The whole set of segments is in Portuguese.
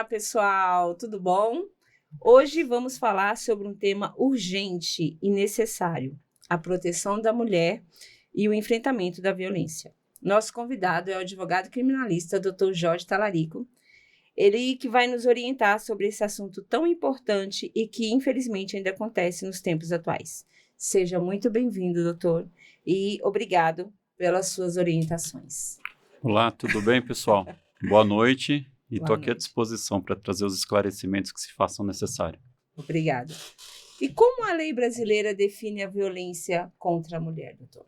pessoal, tudo bom? Hoje vamos falar sobre um tema urgente e necessário: a proteção da mulher e o enfrentamento da violência. Nosso convidado é o advogado criminalista Dr. Jorge Talarico. Ele que vai nos orientar sobre esse assunto tão importante e que, infelizmente, ainda acontece nos tempos atuais. Seja muito bem-vindo, doutor, e obrigado pelas suas orientações. Olá, tudo bem, pessoal? Boa noite e estou aqui à noite. disposição para trazer os esclarecimentos que se façam necessários. Obrigada. E como a lei brasileira define a violência contra a mulher, doutor?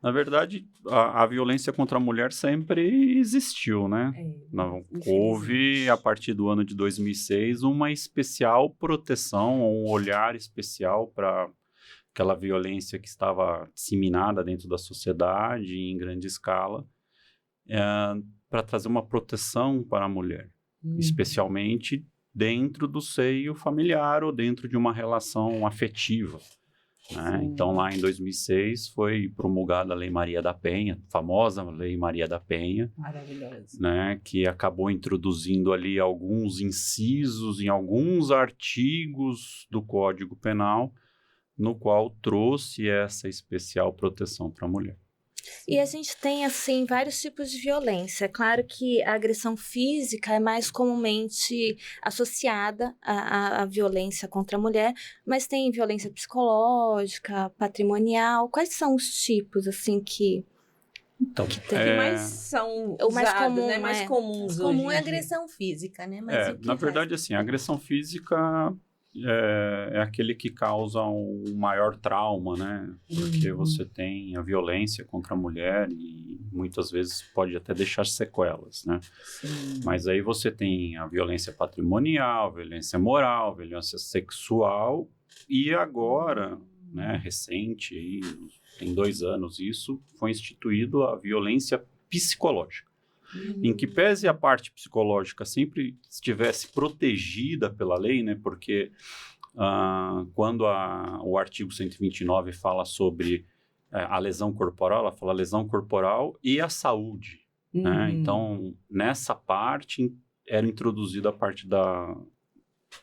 Na verdade, a violência contra a mulher sempre existiu, né? Houve, a partir do ano de 2006, uma especial proteção, um olhar especial para aquela violência que estava disseminada dentro da sociedade em grande escala, para trazer uma proteção para a mulher, especialmente dentro do seio familiar ou dentro de uma relação afetiva. Né? Então, lá em 2006, foi promulgada a Lei Maria da Penha, famosa Lei Maria da Penha, maravilhosa, né? Que acabou introduzindo ali alguns incisos em alguns artigos do Código Penal, no qual trouxe essa especial proteção para a mulher. E a gente tem, assim, vários tipos de violência. É claro que a agressão física é mais comumente associada à violência contra a mulher, mas tem violência psicológica, patrimonial. Quais são os tipos, assim, que mais são usados, mais comum, né? Mais comuns hoje comum em é dia. agressão física, né? Mas Na verdade, assim, a agressão física é aquele que causa um maior trauma, né? Porque você tem a violência contra a mulher e muitas vezes pode até deixar sequelas, né? Sim. Mas aí você tem a violência patrimonial, violência moral, violência sexual e agora, né, recente, aí, tem 2 anos isso, foi instituído a violência psicológica. Em que pese a parte psicológica sempre estivesse protegida pela lei, né? Porque quando o artigo 129 fala sobre a lesão corporal, ela fala lesão corporal e a saúde. Né? Então, nessa parte, era introduzida a parte da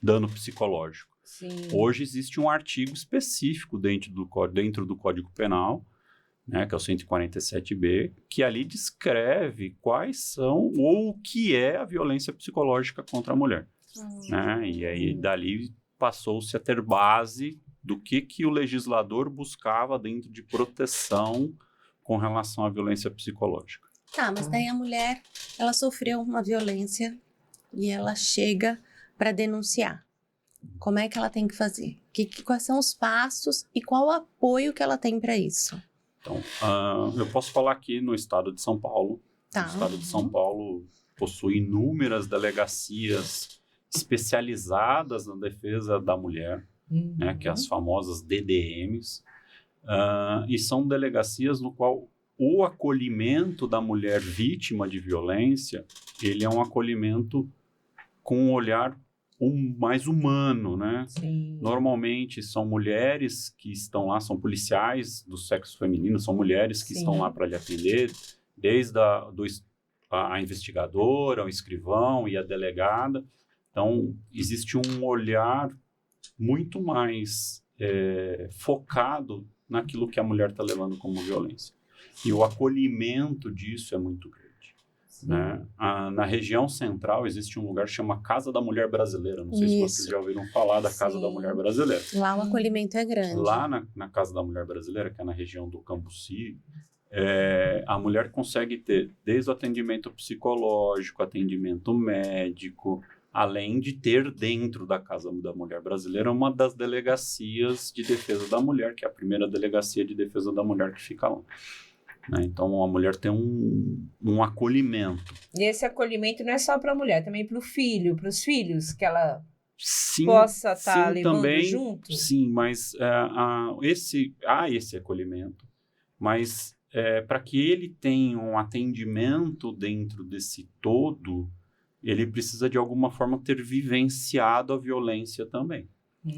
dano psicológico. Sim. Hoje existe um artigo específico dentro do Código Penal, né, que é o 147B, que ali descreve quais são ou o que é a violência psicológica contra a mulher. Né? E aí, dali, passou-se a ter base do que o legislador buscava dentro de proteção com relação à violência psicológica. Tá, mas daí a mulher, ela sofreu uma violência e ela chega para denunciar. Como é que ela tem que fazer? Quais são os passos e qual o apoio que ela tem para isso? Então, eu posso falar aqui no estado de São Paulo. Tá. O estado de São Paulo possui inúmeras delegacias especializadas na defesa da mulher, né, que é as famosas DDMs, e são delegacias no qual o acolhimento da mulher vítima de violência, ele é um acolhimento com um olhar mais humano, né? Sim. Normalmente são mulheres que estão lá, são policiais do sexo feminino, são mulheres que estão lá para lhe atender, desde a investigadora, o escrivão e a delegada. Então, existe um olhar muito mais focado naquilo que a mulher está levando como violência. E o acolhimento disso é muito grande. Né? Na região central existe um lugar que chama Casa da Mulher Brasileira. Não sei se vocês já ouviram falar da Casa da Mulher Brasileira. Lá o acolhimento é grande. Lá na Casa da Mulher Brasileira, que é na região do Cambuci, a mulher consegue ter desde o atendimento psicológico, atendimento médico, além de ter dentro da Casa da Mulher Brasileira uma das delegacias de defesa da mulher, que é a primeira delegacia de defesa da mulher que fica lá. Né? Então, a mulher tem um acolhimento. E esse acolhimento não é só para a mulher, também para o filho, para os filhos, que ela sim, possa estar levando também, junto? Sim, mas esse acolhimento, mas para que ele tenha um atendimento dentro desse todo, ele precisa de alguma forma ter vivenciado a violência também.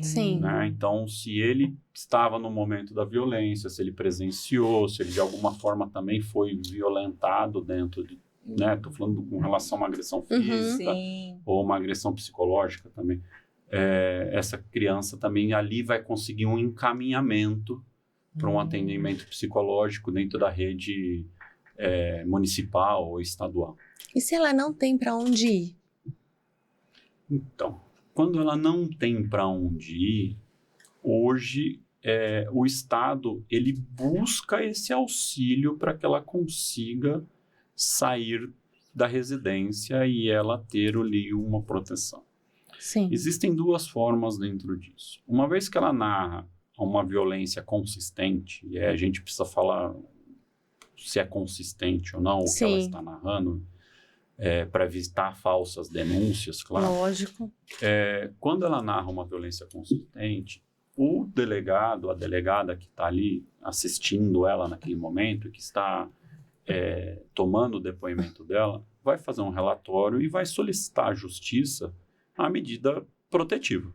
Sim. Né? Então, se ele estava no momento da violência, se ele presenciou, se ele de alguma forma também foi violentado dentro né? Estou falando com relação a uma agressão Uhum. física Sim. ou uma agressão psicológica também. Essa criança também ali vai conseguir um encaminhamento para um atendimento psicológico dentro da rede municipal ou estadual. E se ela não tem para onde ir? Então, quando ela não tem para onde ir, hoje o Estado ele busca esse auxílio para que ela consiga sair da residência e ela ter ali uma proteção. Sim. Existem duas formas dentro disso. Uma vez que ela narra uma violência consistente, e a gente precisa falar se é consistente ou não o que ela Sim. está narrando, para evitar falsas denúncias, claro. Lógico. Quando ela narra uma violência consistente, o delegado, a delegada que está ali assistindo ela naquele momento, que está tomando o depoimento dela, vai fazer um relatório e vai solicitar à justiça a medida protetiva,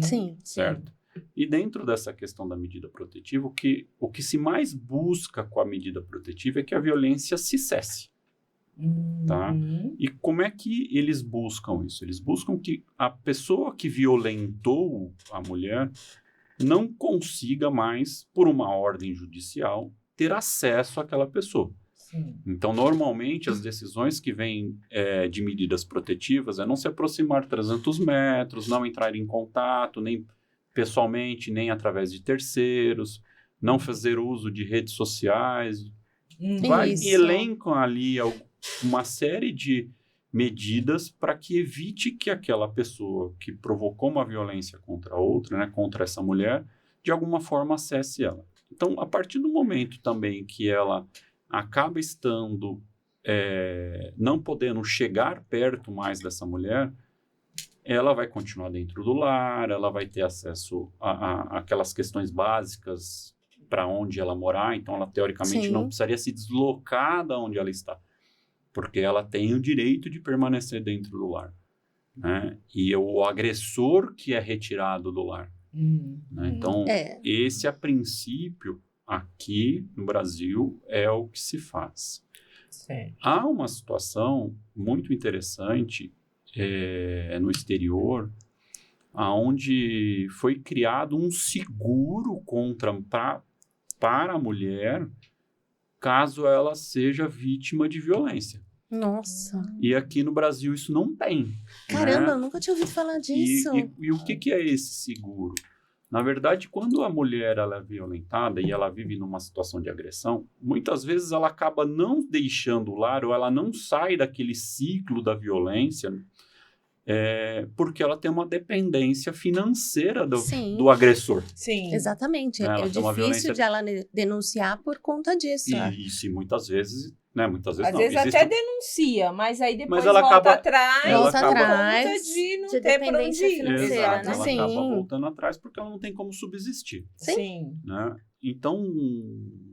Sim. certo? E dentro dessa questão da medida protetiva, o que se mais busca com a medida protetiva é que a violência se cesse. Tá? E como é que eles buscam isso? Eles buscam que a pessoa que violentou a mulher não consiga mais, por uma ordem judicial, ter acesso àquela pessoa. Sim. Então, normalmente, as decisões que vêm de medidas protetivas é não se aproximar 300 metros, não entrar em contato, nem pessoalmente, nem através de terceiros, não fazer uso de redes sociais. Vai Isso. e elencam ali uma série de medidas para que evite que aquela pessoa que provocou uma violência contra outra, né, contra essa mulher, de alguma forma acesse ela. Então, a partir do momento também que ela acaba estando, não podendo chegar perto mais dessa mulher, ela vai continuar dentro do lar, ela vai ter acesso a aquelas questões básicas para onde ela morar, então ela teoricamente Sim. não precisaria se deslocar da onde ela está, porque ela tem o direito de permanecer dentro do lar, né? E o agressor que é retirado do lar. Né? Então, esse a princípio, aqui no Brasil, é o que se faz. Certo. Há uma situação muito interessante no exterior, onde foi criado um seguro para a mulher, caso ela seja vítima de violência. Nossa. E aqui no Brasil isso não tem. Caramba, né? eu nunca tinha ouvido falar disso. E o que é esse seguro? Na verdade, quando a mulher ela é violentada e ela vive numa situação de agressão, muitas vezes ela acaba não deixando o lar ou ela não sai daquele ciclo da violência porque ela tem uma dependência financeira Sim. do agressor. Sim. Exatamente. Ela É tem uma difícil violência- de ela denunciar por conta disso. E isso muitas vezes, né? Muitas vezes Às não. vezes Existe- até denuncia, mas aí depois Mas ela volta acaba- atrás ela Volta acaba- por atrás. conta de não De ter pra onde dependência ir. financeira, Exato, né? ela Sim. acaba voltando atrás porque ela não tem como subsistir. Sim. Né? Então,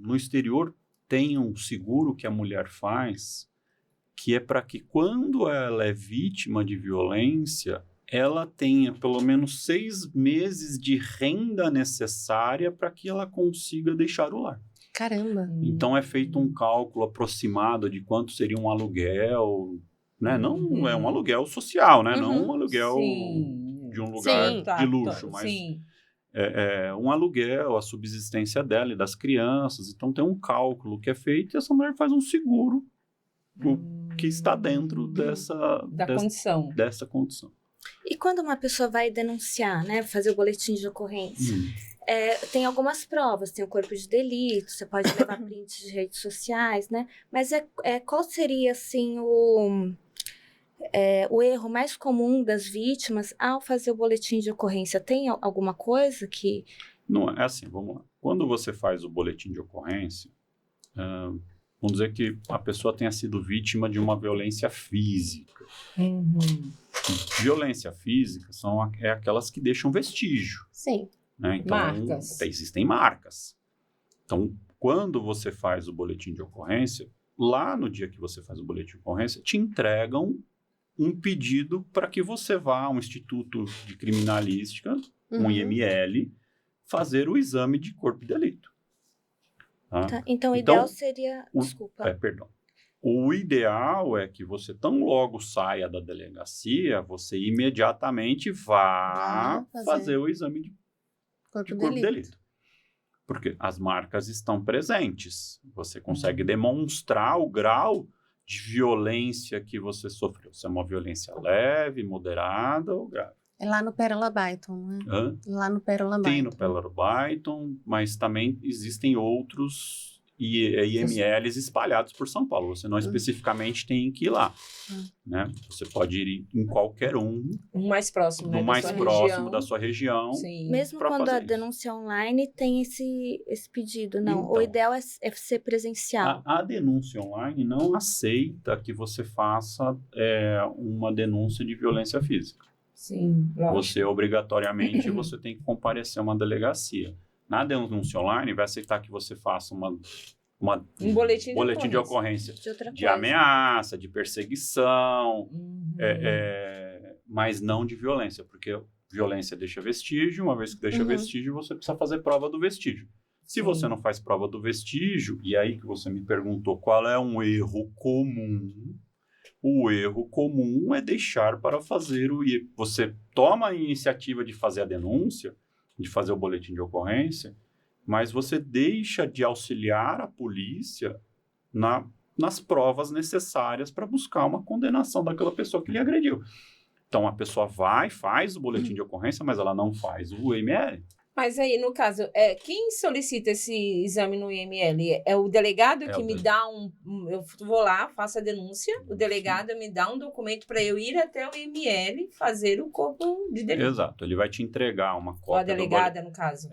no exterior, tem um seguro que a mulher faz, que é para que quando ela é vítima de violência, ela tenha pelo menos 6 meses de renda necessária para que ela consiga deixar o lar. Caramba. Então, é feito um cálculo aproximado de quanto seria um aluguel, né? Não é um aluguel social, né? Não um aluguel Sim. de um lugar Sim. de luxo, mas Sim. um aluguel, a subsistência dela e das crianças. Então, tem um cálculo que é feito e essa mulher faz um seguro que está dentro dessa condição. E quando uma pessoa vai denunciar, né, fazer o boletim de ocorrência, tem algumas provas, tem o corpo de delito, você pode levar prints de redes sociais, né? Mas qual seria, assim, o erro mais comum das vítimas ao fazer o boletim de ocorrência? Tem alguma coisa que... Não, é assim, vamos lá. Quando você faz o boletim de ocorrência, vamos dizer que a pessoa tenha sido vítima de uma violência física. Violência física são aquelas que deixam vestígio. Sim. Né? Então, Marcas. existem marcas. Então, quando você faz o boletim de ocorrência, lá no dia que você faz o boletim de ocorrência, te entregam um pedido para que você vá a um instituto de criminalística, um IML, fazer o exame de corpo de delito. Tá? Tá, então, o ideal seria... Desculpa. Perdão. O ideal é que você tão logo saia da delegacia, você imediatamente vá fazer o exame de corpo de delito. Porque as marcas estão presentes. Você consegue demonstrar o grau de violência que você sofreu. Se é uma violência leve, moderada ou grave. É lá no Pérola Byton, né? Lá no Pérola Byton. Tem no Pérola Byton, mas também existem outros IMLs espalhados por São Paulo. Você não especificamente tem que ir lá. Né? Você pode ir em qualquer um. Um mais próximo, né? No mais próximo da sua região. Sim. Mesmo quando a denúncia online tem esse pedido, não. Então, o ideal é ser presencial. A denúncia online não aceita que você faça uma denúncia de violência física. Sim, lógico. Você, obrigatoriamente, você tem que comparecer a uma delegacia. Na denúncia online, vai aceitar que você faça um boletim de ocorrência de ameaça, de perseguição, mas não de violência, porque violência deixa vestígio, uma vez que deixa vestígio, você precisa fazer prova do vestígio. Se você não faz prova do vestígio, e aí que você me perguntou qual é um erro comum, o erro comum é deixar para fazer você toma a iniciativa de fazer a denúncia, de fazer o boletim de ocorrência, mas você deixa de auxiliar a polícia nas provas necessárias para buscar uma condenação daquela pessoa que lhe agrediu. Então, a pessoa faz o boletim de ocorrência, mas ela não faz o IML. Mas aí, no caso, quem solicita esse exame no IML? É o delegado que me dá eu vou lá, faço a denúncia, o delegado me dá um documento para eu ir até o IML fazer o corpo de delito. Exato, ele vai te entregar uma cópia. Ou a delegada, no caso.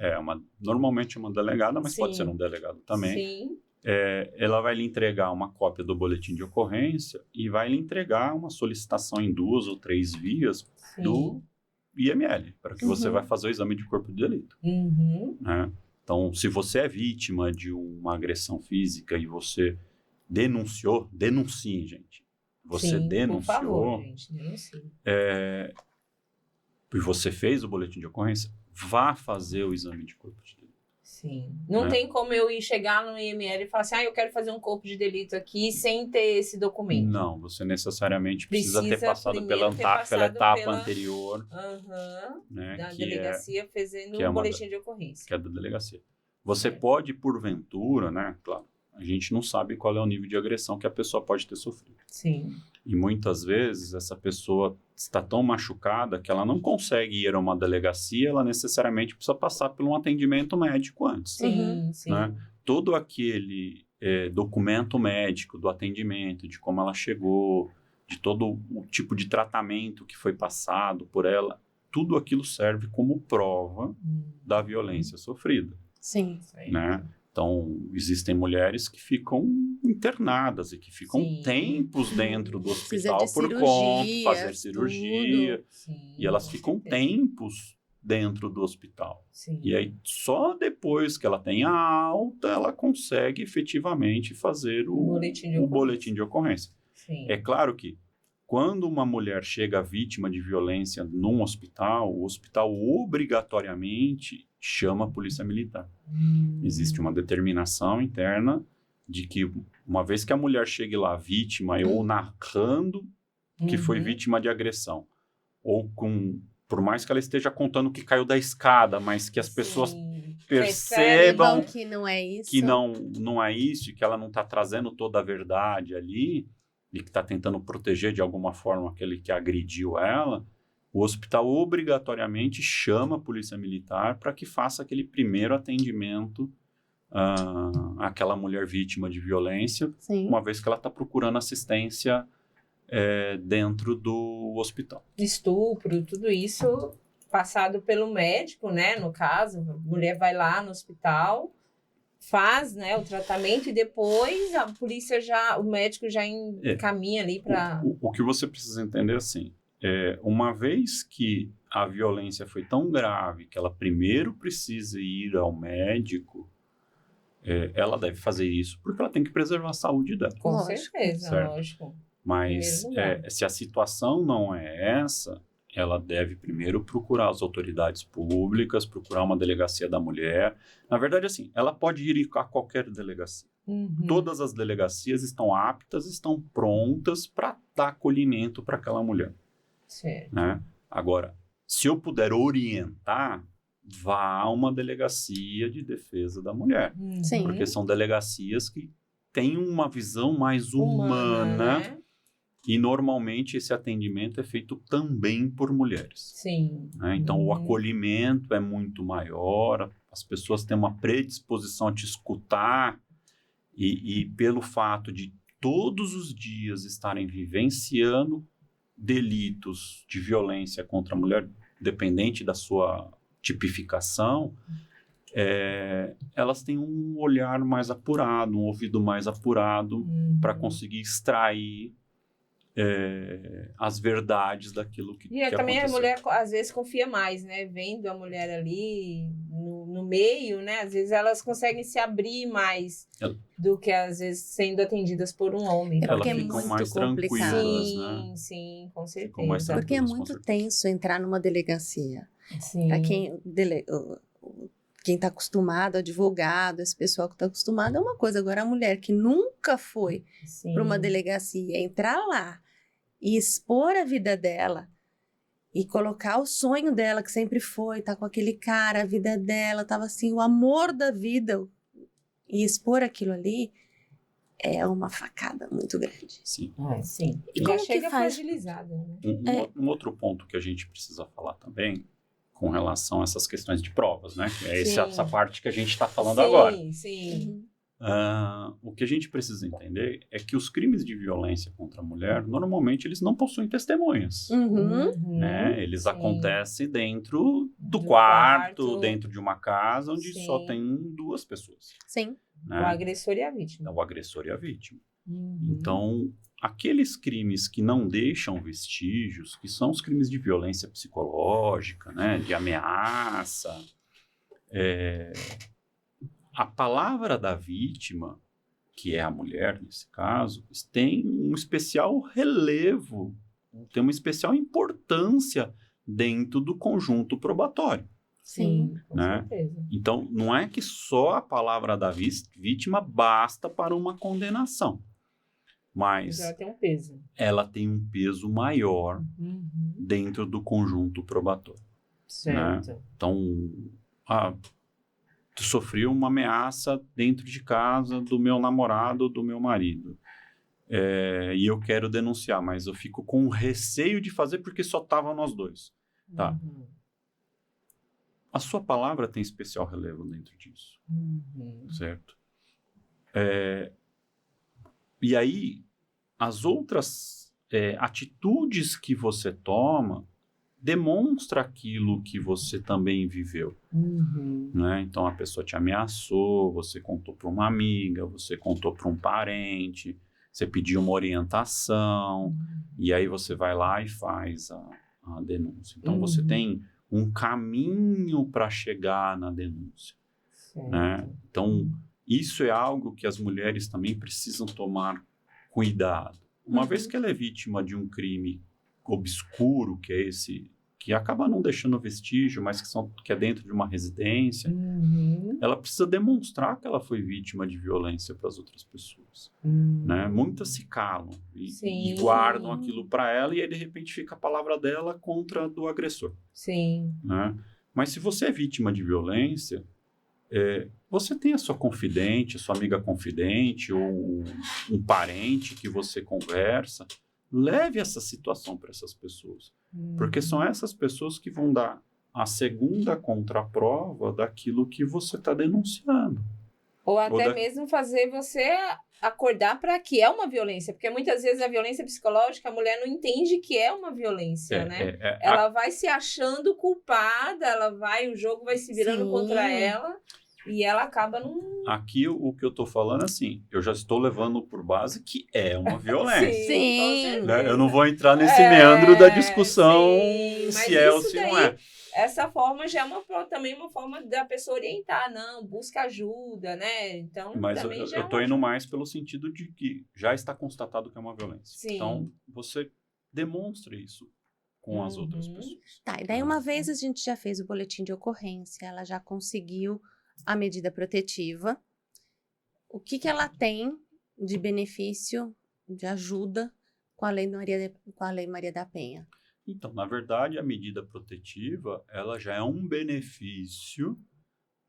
Normalmente uma delegada, mas pode ser um delegado também. Sim. Ela vai lhe entregar uma cópia do boletim de ocorrência e vai lhe entregar uma solicitação em 2 ou 3 vias do IML, para que você vai fazer o exame de corpo de delito. Né? Então, se você é vítima de uma agressão física e você denuncie, gente. Você denunciou. Por favor, gente, denuncie. E você fez o boletim de ocorrência, vá fazer o exame de corpo de delito. Sim. Não tem como eu chegar no IML e falar assim, eu quero fazer um corpo de delito aqui sem ter esse documento. Não, você necessariamente precisa ter passado pela etapa anterior. Né, da delegacia fazendo um boletim de ocorrência. Que é da delegacia. Você pode, porventura, né, claro, a gente não sabe qual é o nível de agressão que a pessoa pode ter sofrido. Sim. E muitas vezes essa pessoa está tão machucada que ela não consegue ir a uma delegacia, ela necessariamente precisa passar por um atendimento médico antes. Sim, sim. Né? Todo aquele documento médico do atendimento, de como ela chegou, de todo o tipo de tratamento que foi passado por ela, tudo aquilo serve como prova da violência sofrida. Sim. Né? Então, existem mulheres que ficam internadas e que ficam tempos dentro do hospital por conta, fazer cirurgia. E elas ficam tempos dentro do hospital. E aí, só depois que ela tem a alta, ela consegue efetivamente fazer o boletim de ocorrência. É claro que, quando uma mulher chega vítima de violência num hospital, o hospital obrigatoriamente chama a polícia militar. Existe uma determinação interna de que, uma vez que a mulher chegue lá vítima ou narrando que foi vítima de agressão, ou por mais que ela esteja contando que caiu da escada, mas que as pessoas percebam que não é isso, que não é isso, e que ela não está trazendo toda a verdade ali, e que está tentando proteger de alguma forma aquele que agrediu ela, o hospital obrigatoriamente chama a polícia militar para que faça aquele primeiro atendimento àquela mulher vítima de violência, uma vez que ela está procurando assistência dentro do hospital. Estupro, tudo isso passado pelo médico, né? No caso, a mulher vai lá no hospital, faz, né, o tratamento e depois a polícia o médico já encaminha ali para... O que você precisa entender assim, uma vez que a violência foi tão grave que ela primeiro precisa ir ao médico, ela deve fazer isso porque ela tem que preservar a saúde dela. Com certeza, certo? Lógico. Mas se a situação não é essa, ela deve primeiro procurar as autoridades públicas, procurar uma delegacia da mulher. Na verdade, assim, ela pode ir a qualquer delegacia. Todas as delegacias estão aptas, estão prontas para dar acolhimento para aquela mulher. Certo. Né? Agora, se eu puder orientar, vá a uma delegacia de defesa da mulher. Sim. Porque são delegacias que têm uma visão mais humana, né? e normalmente esse atendimento é feito também por mulheres. Sim. Né? Então, o acolhimento é muito maior, as pessoas têm uma predisposição a te escutar, e pelo fato de todos os dias estarem vivenciando delitos de violência contra a mulher, dependente da sua tipificação, elas têm um olhar mais apurado, um ouvido mais apurado para conseguir extrair as verdades daquilo que também aconteceu. a mulher, às vezes, confia mais, né? Vendo a mulher ali no meio, né? Às vezes elas conseguem se abrir mais do que, às vezes, sendo atendidas por um homem. É porque Elas é ficam muito mais complicado. tranquilas, Sim, né? sim, com Ficam mais certeza. Porque é tranquilas, com muito certeza. tenso entrar numa delegacia. Sim. Para quem está acostumado, advogado, esse pessoal que está acostumado é uma coisa. Agora, a mulher que nunca foi para uma delegacia, entrar lá e expor a vida dela e colocar o sonho dela, que sempre foi, tá com aquele cara, a vida dela, tava assim, o amor da vida, e expor aquilo ali é uma facada muito grande. Sim. Sim. E Já como que chega faz? fragilizada, né? Um outro ponto que a gente precisa falar também, com relação a essas questões de provas, né? Que é essa parte que a gente está falando agora. Sim. O que a gente precisa entender é que os crimes de violência contra a mulher, normalmente, eles não possuem testemunhas. Né? Eles acontecem dentro do quarto, dentro de uma casa, onde só tem duas pessoas. Sim. Né? O agressor e a vítima. É o agressor e a vítima. Então, aqueles crimes que não deixam vestígios, que são os crimes de violência psicológica, né? De ameaça, a palavra da vítima, que é a mulher nesse caso, tem um especial relevo, tem uma especial importância dentro do conjunto probatório. Sim, com né? certeza. Então, não é que só a palavra da vítima basta para uma condenação, mas ela tem um peso. Ela tem um peso maior dentro do conjunto probatório. Certo. Né? Então, tu sofreu uma ameaça dentro de casa do meu namorado ou do meu marido. E eu quero denunciar, mas eu fico com receio de fazer porque só estavam nós dois. Tá. A sua palavra tem especial relevo dentro disso. Certo? E aí, as outras atitudes que você toma demonstra aquilo que você também viveu. Né? Então, a pessoa te ameaçou, você contou para uma amiga, você contou para um parente, você pediu uma orientação, e aí você vai lá e faz a denúncia. Então, você tem um caminho para chegar na denúncia. Né? Então, isso é algo que as mulheres também precisam tomar cuidado. Uma vez que ela é vítima de um crime obscuro, que é esse, que acaba não deixando vestígio, mas que é dentro de uma residência, ela precisa demonstrar que ela foi vítima de violência para as outras pessoas. Né? Muitas se calam e guardam aquilo para ela, e aí, de repente, fica a palavra dela contra a do agressor. Né? Mas se você é vítima de violência, você tem a sua confidente, a sua amiga confidente, ou um parente que você conversa, leve essa situação para essas pessoas. Porque são essas pessoas que vão dar a segunda contraprova daquilo que você está denunciando. Ou até mesmo fazer você acordar para que é uma violência. Porque muitas vezes a violência psicológica, a mulher não entende que é uma violência, né? Ela vai se achando culpada, o jogo vai se virando contra ela. E ela acaba num... Aqui, o que eu estou falando, assim, eu já estou levando por base que é uma violência. Sim. Né? Eu não vou entrar nesse meandro da discussão se é ou se não é. Essa forma já é também uma forma da pessoa orientar, não, busca ajuda, né? Então, mas também eu estou indo mais pelo sentido de que já está constatado que é uma violência. Então, você demonstra isso com as outras pessoas. Tá, e daí uma vez a gente já fez o boletim de ocorrência, ela já conseguiu a medida protetiva. O que que ela tem de benefício, de ajuda com a Lei Maria da Penha? Então, na verdade, a medida protetiva, ela já é um benefício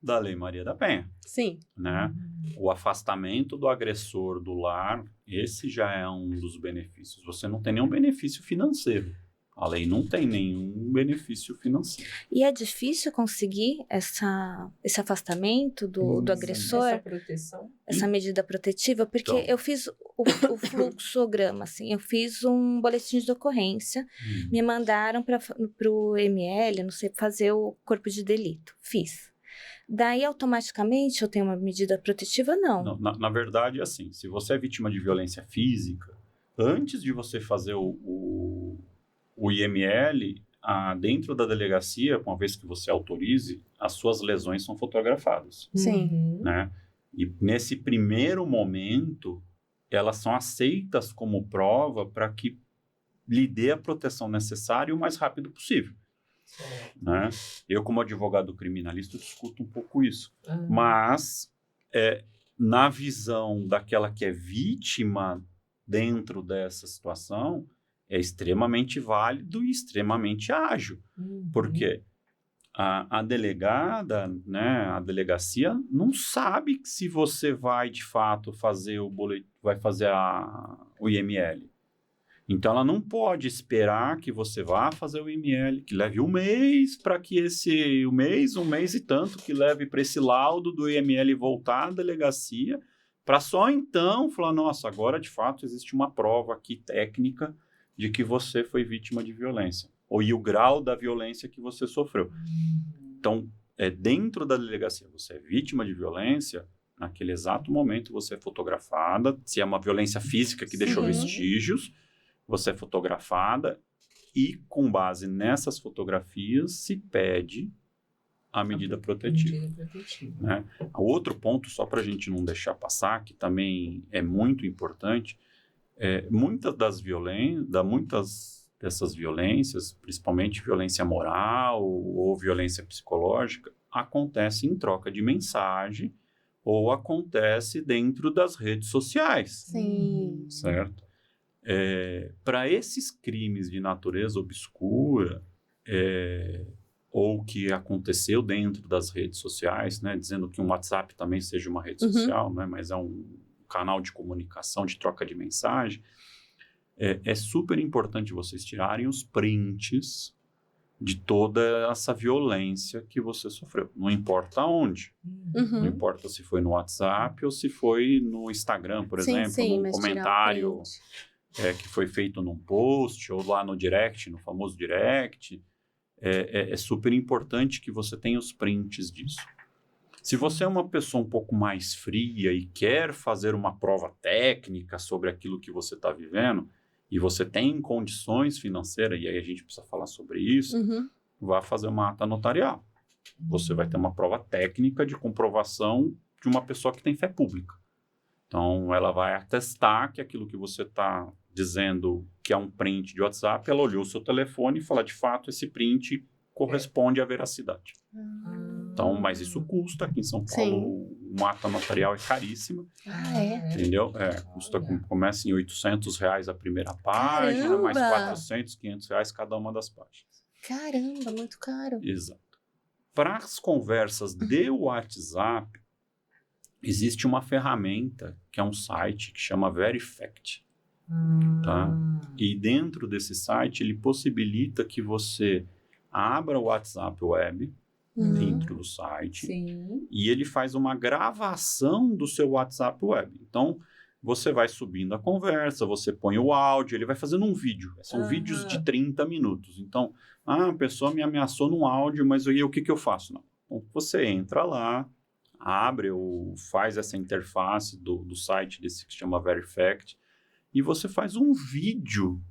da Lei Maria da Penha, Sim. né? O afastamento do agressor do lar, esse já é um dos benefícios. Você não tem nenhum benefício financeiro. A lei não tem nenhum benefício financeiro. E é difícil conseguir esse afastamento do agressor, Essa proteção. essa medida protetiva, porque Então. eu fiz o fluxograma, assim, eu fiz um boletim de ocorrência, me mandaram para o ML, não sei, fazer o corpo de delito. Fiz. Daí, automaticamente, eu tenho uma medida protetiva? Não. Não, na verdade, assim, se você é vítima de violência física, antes de você fazer o IML, dentro da delegacia, uma vez que você autorize, as suas lesões são fotografadas, Sim. né? E nesse primeiro momento, elas são aceitas como prova para que lhe dê a proteção necessária o mais rápido possível, né? Eu, como advogado criminalista, discuto um pouco isso. Mas, na visão daquela que é vítima dentro dessa situação, é extremamente válido e extremamente ágil. Porque a delegada, né, a delegacia, não sabe se você vai, de fato, fazer o IML. Então, ela não pode esperar que você vá fazer o IML, que leve um mês para que um mês e tanto, que leve para esse laudo do IML voltar à delegacia, para só então falar, nossa, agora, de fato, existe uma prova aqui técnica de que você foi vítima de violência, e o grau da violência que você sofreu. Então, dentro da delegacia, você é vítima de violência, naquele exato momento você é fotografada, se é uma violência física que deixou vestígios, você é fotografada e, com base nessas fotografias, se pede a medida protetiva. Né? Outro ponto, só para a gente não deixar passar, que também é muito importante, muitas dessas violências, principalmente violência moral ou violência psicológica, acontece em troca de mensagem ou acontece dentro das redes sociais. Sim. Certo? Para esses crimes de natureza obscura, ou que aconteceu dentro das redes sociais, né, dizendo que um WhatsApp também seja uma rede social, né, mas é um canal de comunicação, de troca de mensagem, é super importante vocês tirarem os prints de toda essa violência que você sofreu. Não importa onde. Não importa se foi no WhatsApp ou se foi no Instagram, por exemplo, num comentário que foi feito num post ou lá no direct, no famoso direct. É super importante que você tenha os prints disso. Se você é uma pessoa um pouco mais fria e quer fazer uma prova técnica sobre aquilo que você está vivendo, e você tem condições financeiras, e aí a gente precisa falar sobre isso, vá fazer uma ata notarial. Você vai ter uma prova técnica de comprovação de uma pessoa que tem fé pública. Então, ela vai atestar que aquilo que você está dizendo que é um print de WhatsApp, ela olhou o seu telefone e fala, de fato, esse print corresponde à veracidade. Então, mas isso custa, aqui em São Paulo, uma ata notarial é caríssima. Entendeu? Começa em R$800 a primeira página, mais 400, R$500 cada uma das páginas. Caramba, muito caro. Exato. Para as conversas de WhatsApp, existe uma ferramenta, que é um site que chama Verifact. Tá? E dentro desse site, ele possibilita que você abra o WhatsApp Web dentro do site e ele faz uma gravação do seu WhatsApp Web. Então, você vai subindo a conversa, você põe o áudio, ele vai fazendo um vídeo. São vídeos de 30 minutos. Então, a pessoa me ameaçou num áudio, mas e o que eu faço? Não. Então, você entra lá, abre ou faz essa interface do site desse que se chama Verifact e você faz um vídeo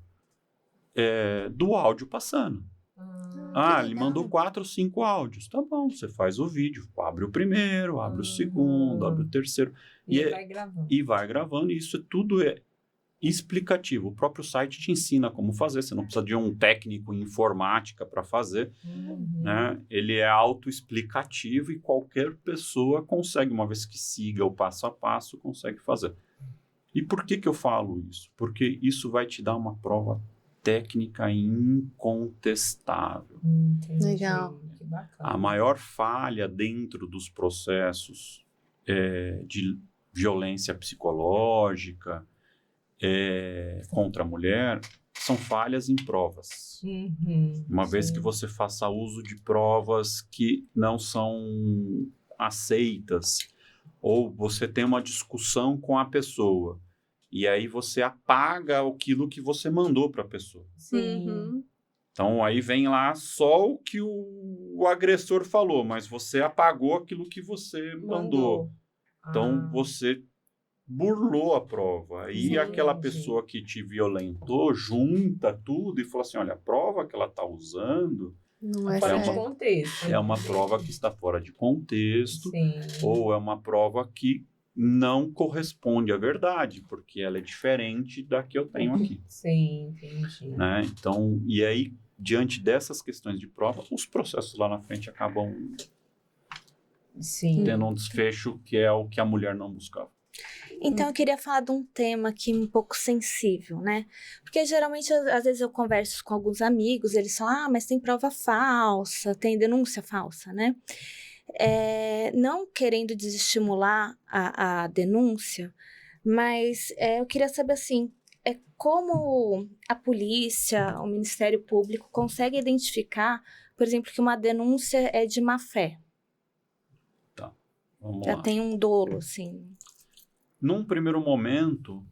do áudio passando. Ele mandou 4 ou 5 áudios. Tá bom, você faz o vídeo. Abre o primeiro, abre o segundo, abre o terceiro. E vai gravando. E vai gravando. E isso tudo explicativo. O próprio site te ensina como fazer, você não precisa de um técnico em informática para fazer, né? Ele é autoexplicativo e qualquer pessoa consegue, uma vez que siga o passo a passo, consegue fazer. E por que eu falo isso? Porque isso vai te dar uma prova técnica incontestável. Legal. Que bacana. A maior falha dentro dos processos de violência psicológica contra a mulher são falhas em provas. Uma vez que você faça uso de provas que não são aceitas, ou você tem uma discussão com a pessoa, e aí você apaga aquilo que você mandou para a pessoa. Sim. Então, aí vem lá só o que o agressor falou, mas você apagou aquilo que você mandou. Então, você burlou a prova. Aí Sim, aquela sim. pessoa que te violentou junta tudo e fala assim, olha, a prova que ela está usando Não é Fora de certo. contexto. é uma prova que está fora de contexto, Sim. ou é uma prova que não corresponde à verdade, porque ela é diferente da que eu tenho aqui. Sim, entendi. Né? Então, e aí, diante dessas questões de prova, os processos lá na frente acabam Sim. tendo um desfecho que é o que a mulher não buscava. Então, eu queria falar de um tema aqui um pouco sensível, né? Porque geralmente, às vezes eu converso com alguns amigos, eles falam, mas tem prova falsa, tem denúncia falsa, né? Não querendo desestimular a denúncia, mas eu queria saber, assim, como a polícia, o Ministério Público consegue identificar, por exemplo, que uma denúncia é de má fé. Vamos Já lá. tem um dolo, assim. Num primeiro momento,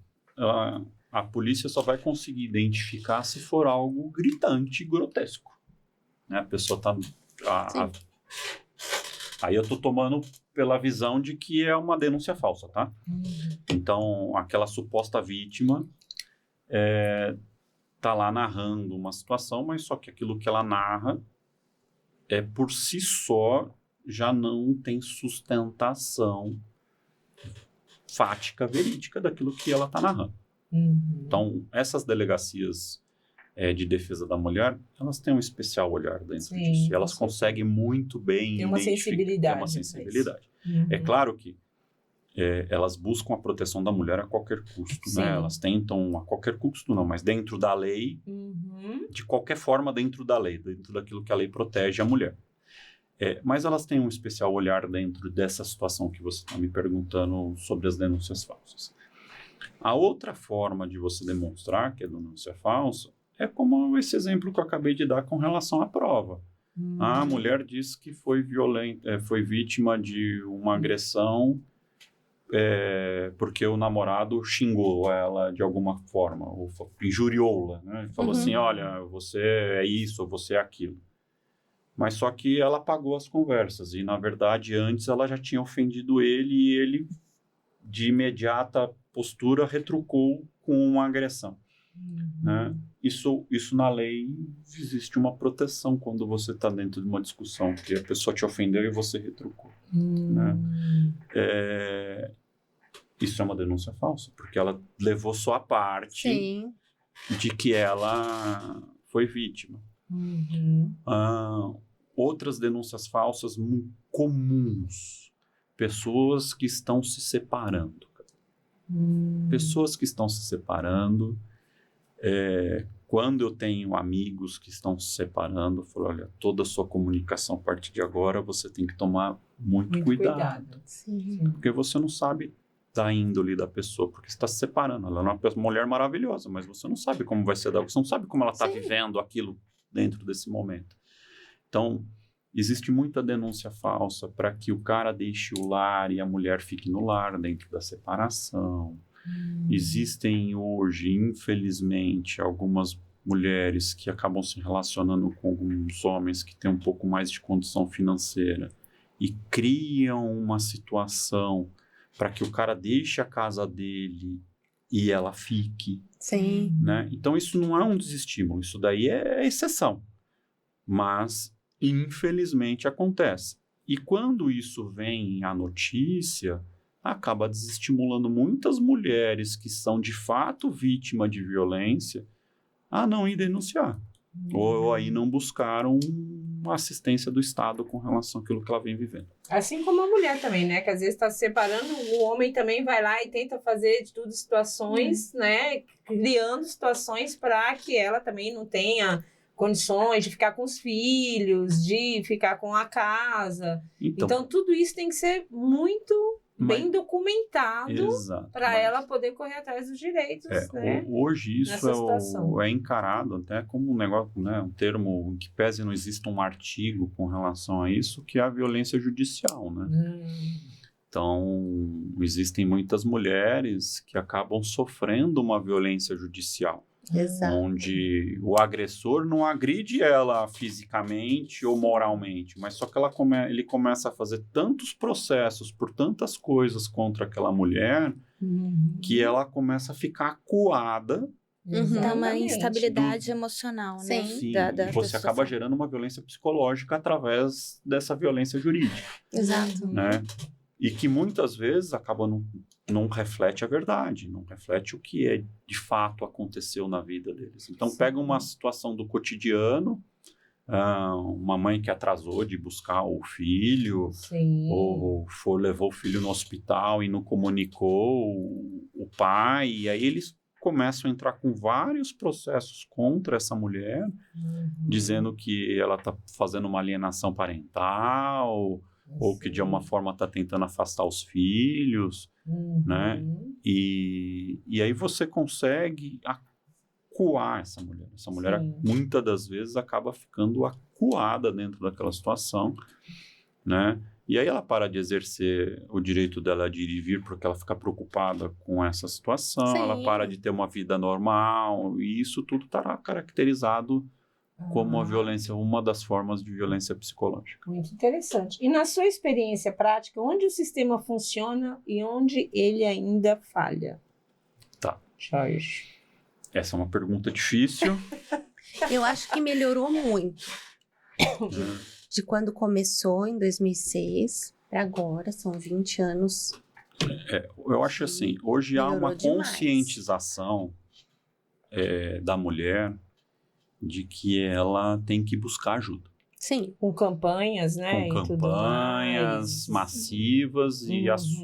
a polícia só vai conseguir identificar se for algo gritante e grotesco. Né? A pessoa está... Aí eu estou tomando pela visão de que é uma denúncia falsa, tá? Então, aquela suposta vítima está lá narrando uma situação, mas só que aquilo que ela narra por si só já não tem sustentação fática, verídica daquilo que ela está narrando. Então, essas delegacias de defesa da mulher, elas têm um especial olhar dentro disso. E elas conseguem muito bem Tem uma sensibilidade. Tem uma sensibilidade. É claro que elas buscam a proteção da mulher a qualquer custo, né? Elas tentam, a qualquer custo não, mas dentro da lei, de qualquer forma dentro da lei, dentro daquilo que a lei protege a mulher. Mas elas têm um especial olhar dentro dessa situação que você está me perguntando sobre as denúncias falsas. A outra forma de você demonstrar que é denúncia falsa é como esse exemplo que eu acabei de dar com relação à prova. A mulher diz que foi vítima de uma agressão porque o namorado xingou ela de alguma forma, ou injuriou-la, né? Falou assim, olha, você é isso, ou você é aquilo. Mas só que ela apagou as conversas e, na verdade, antes ela já tinha ofendido ele e ele, de imediata postura, retrucou com uma agressão. Né? Isso na lei existe uma proteção quando você está dentro de uma discussão, que a pessoa te ofendeu e você retrucou. Né? Isso é uma denúncia falsa, porque ela levou só a parte de que ela foi vítima. Outras denúncias falsas comuns. Pessoas que estão se separando. Pessoas que estão se separando. Quando eu tenho amigos que estão se separando, eu falo, olha, toda a sua comunicação a partir de agora você tem que tomar muito cuidado. Porque você não sabe da índole da pessoa, porque você está se separando. Ela é uma mulher maravilhosa, mas você não sabe como vai ser, você não sabe como ela está vivendo aquilo dentro desse momento. Então, existe muita denúncia falsa para que o cara deixe o lar e a mulher fique no lar dentro da separação. Existem hoje, infelizmente, algumas mulheres que acabam se relacionando com alguns homens que têm um pouco mais de condição financeira e criam uma situação para que o cara deixe a casa dele e ela fique. Né? Então, isso não é um desestímulo, isso daí é exceção. Mas, infelizmente, acontece. E quando isso vem à notícia, acaba desestimulando muitas mulheres que são de fato vítima de violência a não ir denunciar. Ou aí não buscaram uma assistência do Estado com relação àquilo que ela vem vivendo. Assim como a mulher também, né? Que às vezes está se separando, o homem também vai lá e tenta fazer de tudo situações, né? Criando situações para que ela também não tenha condições de ficar com os filhos, de ficar com a casa. Então tudo isso tem que ser muito bem documentado para ela poder correr atrás dos direitos, né? Hoje isso é encarado até como um negócio, né, um termo em que pese não existe um artigo com relação a isso, que é a violência judicial, né? Então, existem muitas mulheres que acabam sofrendo uma violência judicial. Exato. Onde o agressor não agride ela fisicamente ou moralmente, mas só que ele começa a fazer tantos processos por tantas coisas contra aquela mulher que ela começa a ficar acuada. Dá uma instabilidade emocional, né? Sim, Da você acaba gerando uma violência psicológica através dessa violência jurídica. Exato. Né? E que muitas vezes acaba não reflete a verdade, não reflete o que de fato aconteceu na vida deles. Então, pega uma situação do cotidiano, uma mãe que atrasou de buscar o filho, ou levou o filho no hospital e não comunicou o pai, e aí eles começam a entrar com vários processos contra essa mulher, dizendo que ela está fazendo uma alienação parental, ou que de alguma forma está tentando afastar os filhos, né? E aí você consegue acuar essa mulher. Essa mulher, muitas das vezes, acaba ficando acuada dentro daquela situação, né? E aí ela para de exercer o direito dela de ir e vir porque ela fica preocupada com essa situação, ela para de ter uma vida normal, e isso tudo estará caracterizado como uma das formas de violência psicológica. Muito interessante. E na sua experiência prática, onde o sistema funciona e onde ele ainda falha? Tá. Jorge. Essa é uma pergunta difícil. Eu acho que melhorou muito. De quando começou, em 2006, para agora, são 20 anos. Eu acho assim, hoje há uma conscientização da mulher de que ela tem que buscar ajuda. Sim. Com campanhas, né? Com campanhas massivas e Isso,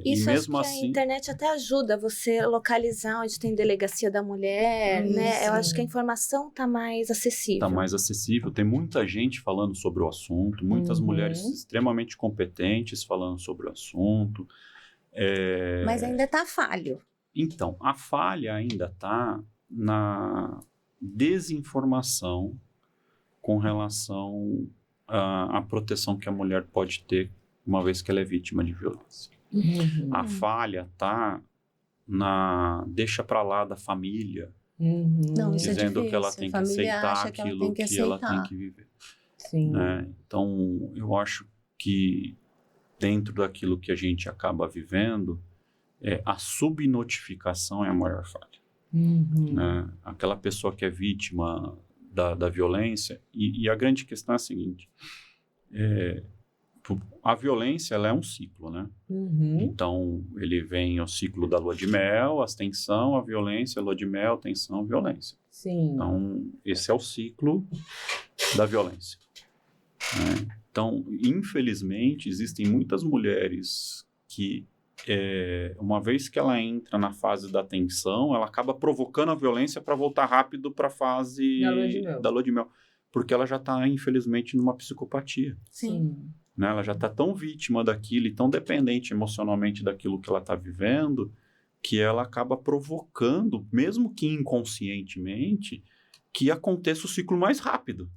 e mesmo acho que assim a internet até ajuda você localizar onde tem delegacia da mulher, né? Eu acho que a informação está mais acessível. Está mais acessível. Tem muita gente falando sobre o assunto, muitas mulheres extremamente competentes falando sobre o assunto. Mas ainda está falho. Então, a falha ainda está na desinformação com relação à proteção que a mulher pode ter uma vez que ela é vítima de violência. A falha está na deixa para lá da família, Não, isso dizendo é que ela tem que aceitar aquilo que ela tem que viver. Sim. Né? Então, eu acho que dentro daquilo que a gente acaba vivendo, a subnotificação é a maior falha. Né? Aquela pessoa que é vítima da violência, e a grande questão é a seguinte, a violência ela é um ciclo, né? Então, ele vem o ciclo da lua de mel, a tensão, a violência, a lua de mel, tensão, violência. Sim. Então, esse é o ciclo da violência. Né? Então, infelizmente, existem muitas mulheres que uma vez que ela entra na fase da tensão, ela acaba provocando a violência para voltar rápido para a fase da lua de mel. Porque ela já está, infelizmente, numa psicopatia. Sim. Né? Ela já está tão vítima daquilo e tão dependente emocionalmente daquilo que ela está vivendo, que ela acaba provocando, mesmo que inconscientemente, que aconteça o ciclo mais rápido.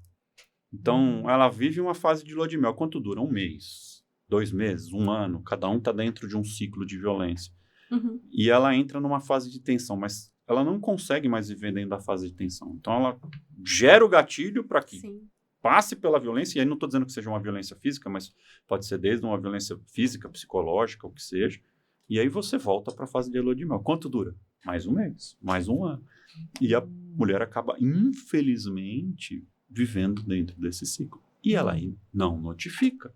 Então, ela vive uma fase de lua de mel. Quanto dura? 1 mês, 2 meses, 1 ano. Cada um está dentro de um ciclo de violência. E ela entra numa fase de tensão, mas ela não consegue mais viver dentro da fase de tensão. Então, ela gera o gatilho para que passe pela violência. E aí não estou dizendo que seja uma violência física, mas pode ser desde uma violência física, psicológica, o que seja. E aí você volta para a fase de lua de mel. Quanto dura? Mais 1 mês, mais 1 ano. E a mulher acaba, infelizmente, vivendo dentro desse ciclo. E ela aí não notifica.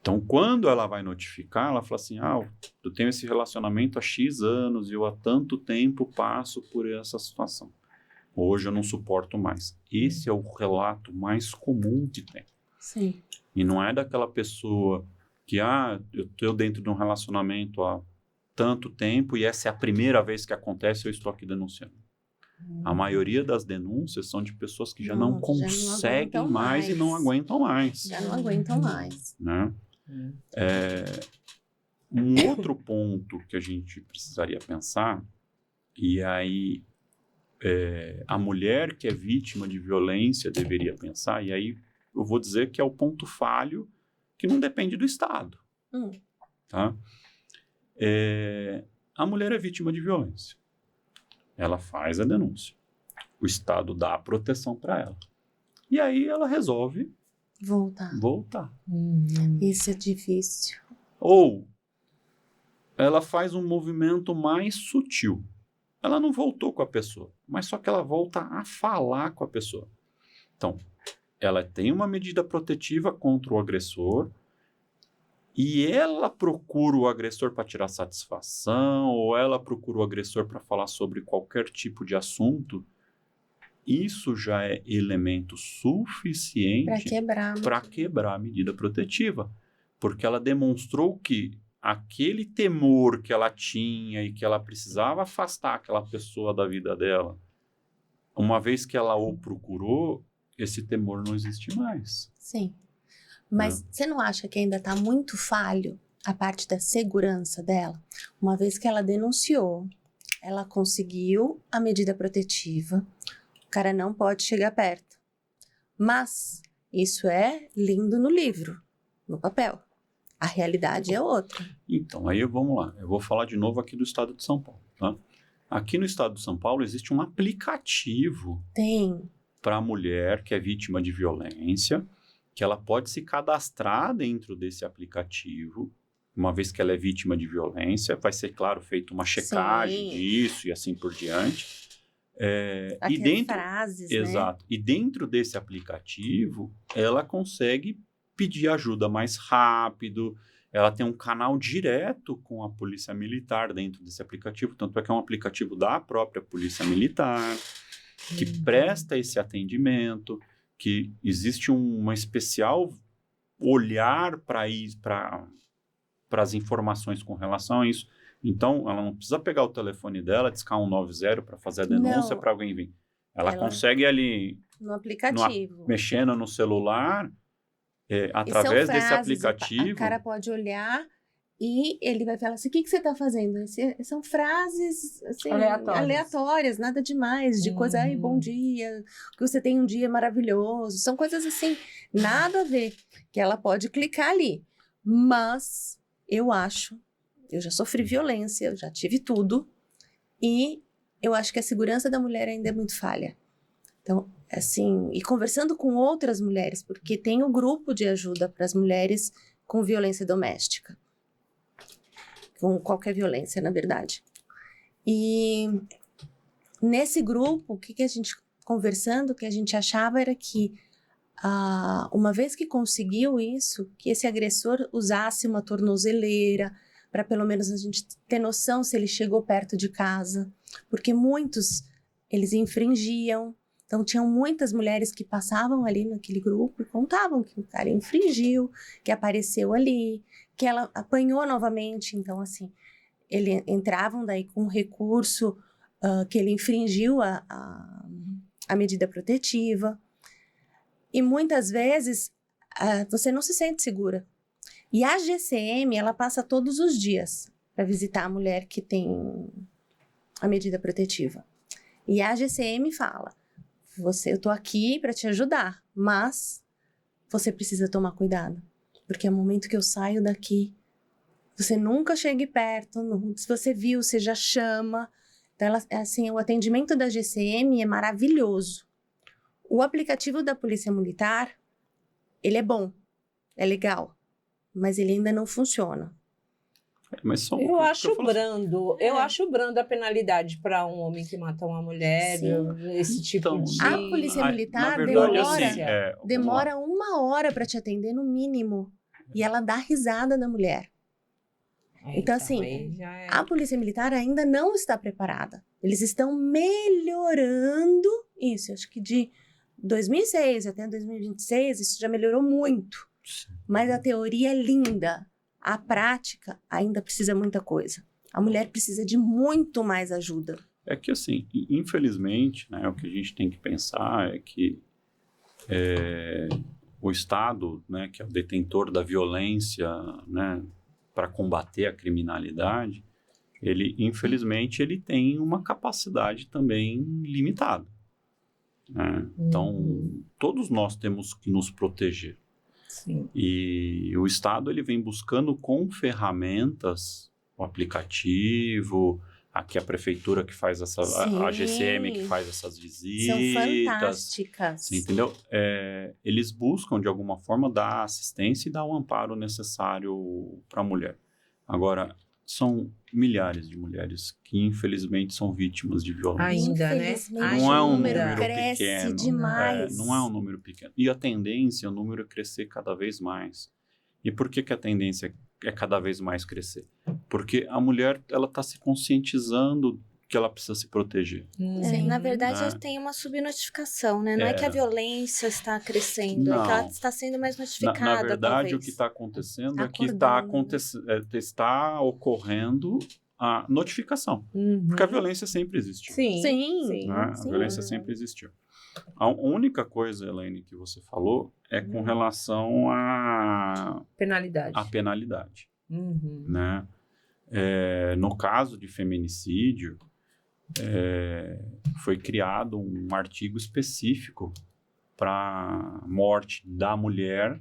Então, quando ela vai notificar, ela fala assim, eu tenho esse relacionamento há X anos e eu há tanto tempo passo por essa situação. Hoje eu não suporto mais. Esse é o relato mais comum que tem. Sim. E não é daquela pessoa que, eu estou dentro de um relacionamento há tanto tempo e essa é a primeira vez que acontece e eu estou aqui denunciando. A maioria das denúncias são de pessoas que já não conseguem mais e não aguentam mais. Já não aguentam mais. Né? Um outro ponto que a gente precisaria pensar, e aí a mulher que é vítima de violência deveria pensar, e aí eu vou dizer que é o ponto falho que não depende do Estado. Tá? A mulher é vítima de violência. Ela faz a denúncia. O Estado dá a proteção para ela. E aí ela resolve voltar. Isso é difícil. Ou ela faz um movimento mais sutil. Ela não voltou com a pessoa, mas só que ela volta a falar com a pessoa. Então, ela tem uma medida protetiva contra o agressor e ela procura o agressor para tirar satisfação ou ela procura o agressor para falar sobre qualquer tipo de assunto. Isso já é elemento suficiente para quebrar a medida protetiva, porque ela demonstrou que aquele temor que ela tinha e que ela precisava afastar aquela pessoa da vida dela, uma vez que ela o procurou, esse temor não existe mais. Sim. Mas você não acha que ainda está muito falho a parte da segurança dela? Uma vez que ela denunciou, ela conseguiu a medida protetiva, o cara não pode chegar perto. Mas isso é lindo no livro, no papel. A realidade é outra. Então, aí vamos lá. Eu vou falar de novo aqui do estado de São Paulo. Tá? Aqui no estado de São Paulo existe um aplicativo para a mulher que é vítima de violência, que ela pode se cadastrar dentro desse aplicativo. Uma vez que ela é vítima de violência, vai ser, claro, feita uma checagem disso e assim por diante. E dentro, frases, exato. Né? E dentro desse aplicativo, ela consegue pedir ajuda mais rápido, ela tem um canal direto com a Polícia Militar dentro desse aplicativo, tanto é que é um aplicativo da própria Polícia Militar, que presta esse atendimento, que existe uma especial olhar para as informações com relação a isso. Então, ela não precisa pegar o telefone dela, discar 190 para fazer a denúncia para alguém vir. Ela consegue ali, no aplicativo, mexendo no celular, através desse aplicativo. O cara pode olhar e ele vai falar assim, o que você está fazendo? São frases assim, aleatórias, nada demais, de coisa, bom dia, que você tem um dia maravilhoso. São coisas assim, nada a ver, que ela pode clicar ali. Mas eu já sofri violência, eu já tive tudo, e eu acho que a segurança da mulher ainda é muito falha. Então, assim, e conversando com outras mulheres, porque tem um grupo de ajuda para as mulheres com violência doméstica. Com qualquer violência, na verdade. E nesse grupo, o que a gente conversando, o que a gente achava era que uma vez que conseguiu isso, que esse agressor usasse uma tornozeleira, para pelo menos a gente ter noção se ele chegou perto de casa, porque muitos, eles infringiam. Então, tinham muitas mulheres que passavam ali naquele grupo e contavam que o cara infringiu, que apareceu ali, que ela apanhou novamente. Então, assim, eles entravam daí com um recurso que ele infringiu a medida protetiva. E muitas vezes você não se sente segura. E a GCM, ela passa todos os dias para visitar a mulher que tem a medida protetiva. E a GCM fala, eu tô aqui para te ajudar, mas você precisa tomar cuidado. Porque é o momento que eu saio daqui, você nunca chegue perto, se você viu, você já chama. Então, assim, o atendimento da GCM é maravilhoso. O aplicativo da Polícia Militar, ele é bom, é legal, mas ele ainda não funciona. Mas eu acho brando. Eu acho brando a penalidade para um homem que mata uma mulher, esse tipo de... A Polícia Militar verdade, demora 1 hora para te atender no mínimo. e ela dá risada na mulher. Então, assim, aí já é- A polícia militar ainda não está preparada. Eles estão melhorando isso. Acho que de 2006 até 2026, isso já melhorou muito. Mas a teoria é linda. A prática ainda precisa muita coisa. A mulher precisa de muito mais ajuda. É que, assim, infelizmente, né, o que a gente tem que pensar é que o Estado, né, que é o detentor da violência, né, para combater a criminalidade, infelizmente, ele tem uma capacidade também limitada, né? Então, todos nós temos que nos proteger. Sim. E o Estado, ele vem buscando com ferramentas, o aplicativo, aqui a prefeitura que faz a GCM que faz essas visitas. São fantásticas. Você entendeu? Eles buscam, de alguma forma, dar assistência e dar o amparo necessário para a mulher. Agora, são milhares de mulheres que, infelizmente, são vítimas de violência. Ainda, né? Infelizmente, Não é um Ainda. número cresce pequeno. demais. Não é um número pequeno. E a tendência é o número crescer cada vez mais. E por que a tendência é cada vez mais crescer? Porque a mulher, ela está se conscientizando que ela precisa se proteger. Na verdade, Né? tem uma subnotificação, né? Não é que a violência está crescendo, é que Não. ela está sendo mais notificada, Na verdade, talvez. o que está acontecendo é que Acordando, está ocorrendo a notificação. Porque a violência sempre existiu. Sim. Sim. Né? A Sim. violência sempre existiu. A única coisa, Elaine, que você falou é com relação à Penalidade. penalidade. Uhum. Né? No caso de feminicídio, foi criado um artigo específico para morte da mulher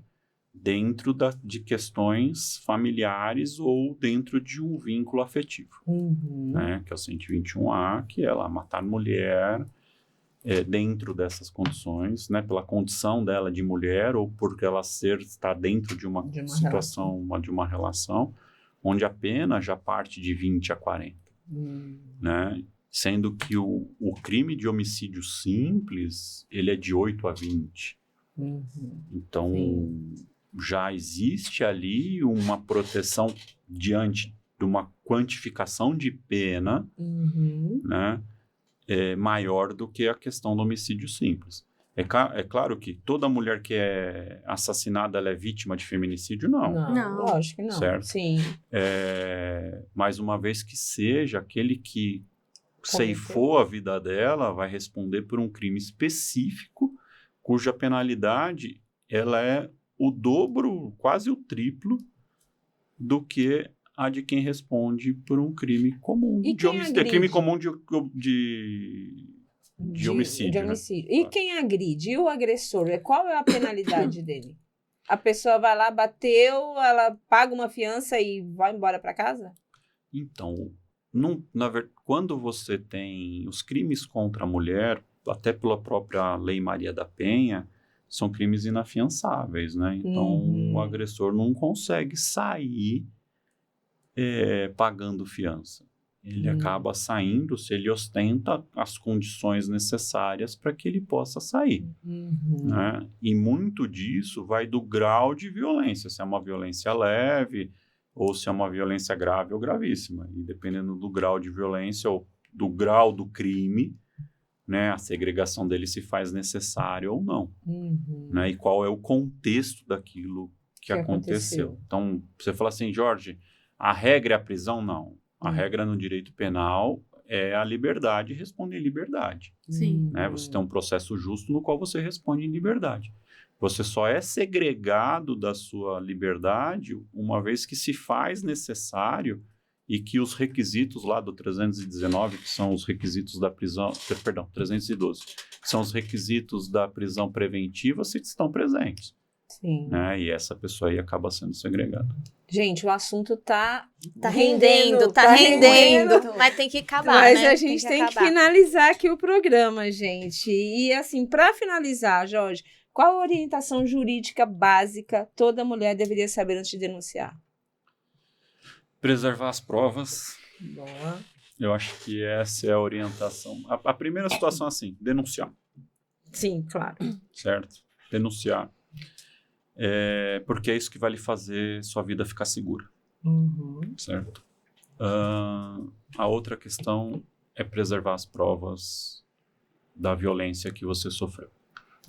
dentro de questões familiares ou dentro de um vínculo afetivo, né? Que é o 121A, que é lá matar mulher dentro dessas condições, né? Pela condição dela de mulher ou porque ela está dentro de uma situação, de uma relação, onde a pena já parte de 20 a 40, né? Sendo que o crime de homicídio simples, ele é de 8 a 20. Então, já existe ali uma proteção diante de uma quantificação de pena, né, maior do que a questão do homicídio simples. É claro que toda mulher que é assassinada, ela é vítima de feminicídio? Não. Lógico que não. Certo. Sim. Mas uma vez que seja aquele que ceifou a vida dela, vai responder por um crime específico, cuja penalidade ela é o dobro, quase o triplo, do que a de quem responde por um crime comum. E quem agride? Crime comum de homicídio. De né? homicídio. E quem agride? E o agressor? Qual é a penalidade dele? A pessoa vai lá, bateu, ela paga uma fiança e vai embora para casa? Então, quando você tem os crimes contra a mulher, até pela própria Lei Maria da Penha, são crimes inafiançáveis, né? Então, o agressor não consegue sair pagando fiança. Ele acaba saindo se ele ostenta as condições necessárias para que ele possa sair. Né? E muito disso vai do grau de violência, se é uma violência leve ou se é uma violência grave ou gravíssima. E dependendo do grau de violência ou do grau do crime, né, a segregação dele se faz necessária ou não. Né? E qual é o contexto daquilo que aconteceu. Então, você fala assim, Jorge, a regra é a prisão? Não. A regra no direito penal é a liberdade e responde em liberdade. Sim. Né? Você tem um processo justo no qual você responde em liberdade. Você só é segregado da sua liberdade uma vez que se faz necessário e que os requisitos lá do 319, que são os requisitos da prisão, 312, que são os requisitos da prisão preventiva, se estão presentes. Sim. Né? E essa pessoa aí acaba sendo segregada. Gente, o assunto tá rendendo, mas tem que acabar, Mas né? a gente tem que finalizar aqui o programa, gente. E assim, para finalizar, Jorge, qual a orientação jurídica básica toda mulher deveria saber antes de denunciar? Preservar as provas. Boa. Eu acho que essa é a orientação. A primeira situação é assim, denunciar. Sim, claro. Certo? Denunciar. porque é isso que vai lhe fazer sua vida ficar segura, certo? A outra questão é preservar as provas da violência que você sofreu.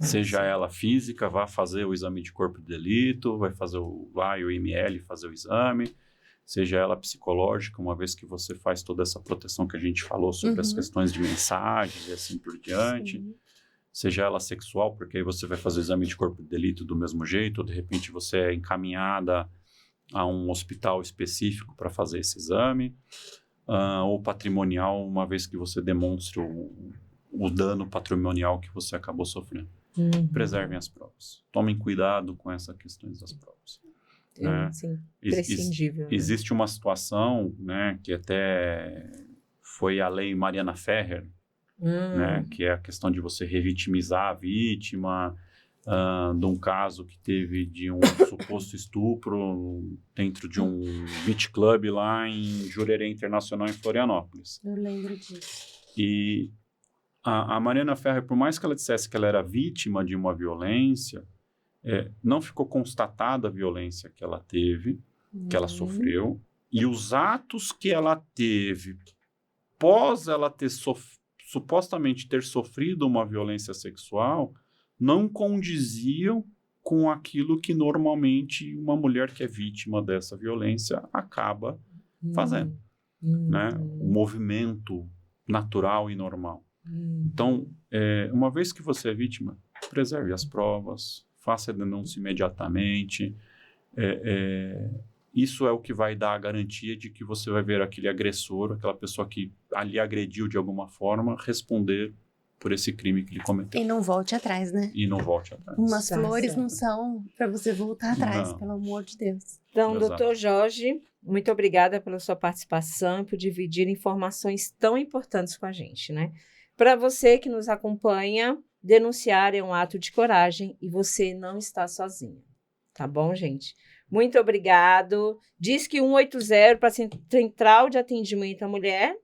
Seja ela física, vá fazer o exame de corpo de delito, vai o IML fazer o exame, seja ela psicológica, uma vez que você faz toda essa proteção que a gente falou sobre as questões de mensagens e assim por diante, seja ela sexual, porque aí você vai fazer o exame de corpo de delito do mesmo jeito, ou de repente você é encaminhada a um hospital específico para fazer esse exame, ou patrimonial, uma vez que você demonstre o dano patrimonial que você acabou sofrendo. Preservem as provas. Tomem cuidado com essas questões das provas. Né? Sim, prescindível. Existe uma situação, né, que até foi a lei Mariana Ferrer, né, que é a questão de você revitimizar a vítima de um caso que teve de um suposto estupro dentro de um beach club lá em Jurerê Internacional, em Florianópolis. Eu lembro disso. E a Mariana Ferrer, por mais que ela dissesse que ela era vítima de uma violência, não ficou constatada a violência que ela teve, que ela sofreu, e os atos que ela teve pós ela ter supostamente ter sofrido uma violência sexual não condiziam com aquilo que normalmente uma mulher que é vítima dessa violência acaba fazendo, né? O movimento natural e normal. Então, uma vez que você é vítima, preserve as provas, faça a denúncia imediatamente. Isso é o que vai dar a garantia de que você vai ver aquele agressor, aquela pessoa que ali agrediu de alguma forma, responder por esse crime que ele cometeu. E não volte atrás, né? E não volte atrás. Umas Tá flores certo. não são para você voltar atrás, Não. pelo amor de Deus. Então, Exato. doutor Jorge, muito obrigada pela sua participação e por dividir informações tão importantes com a gente, né? Para você que nos acompanha, denunciar é um ato de coragem e você não está sozinha. Tá bom, gente? Muito obrigado. Diz que 180 para Central de Atendimento à Mulher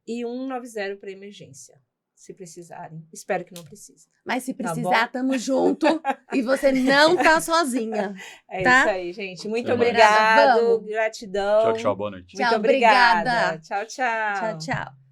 e 190 para emergência, se precisarem. Espero que não precise. Mas se Tá precisar, tamo junto. E você não tá sozinha. É Tá? isso aí, gente. Muito Obrigada, obrigado. vamos. Gratidão. Tchau, tchau, boa noite. Muito Tchau, obrigada. obrigada. Tchau, tchau. Tchau, tchau.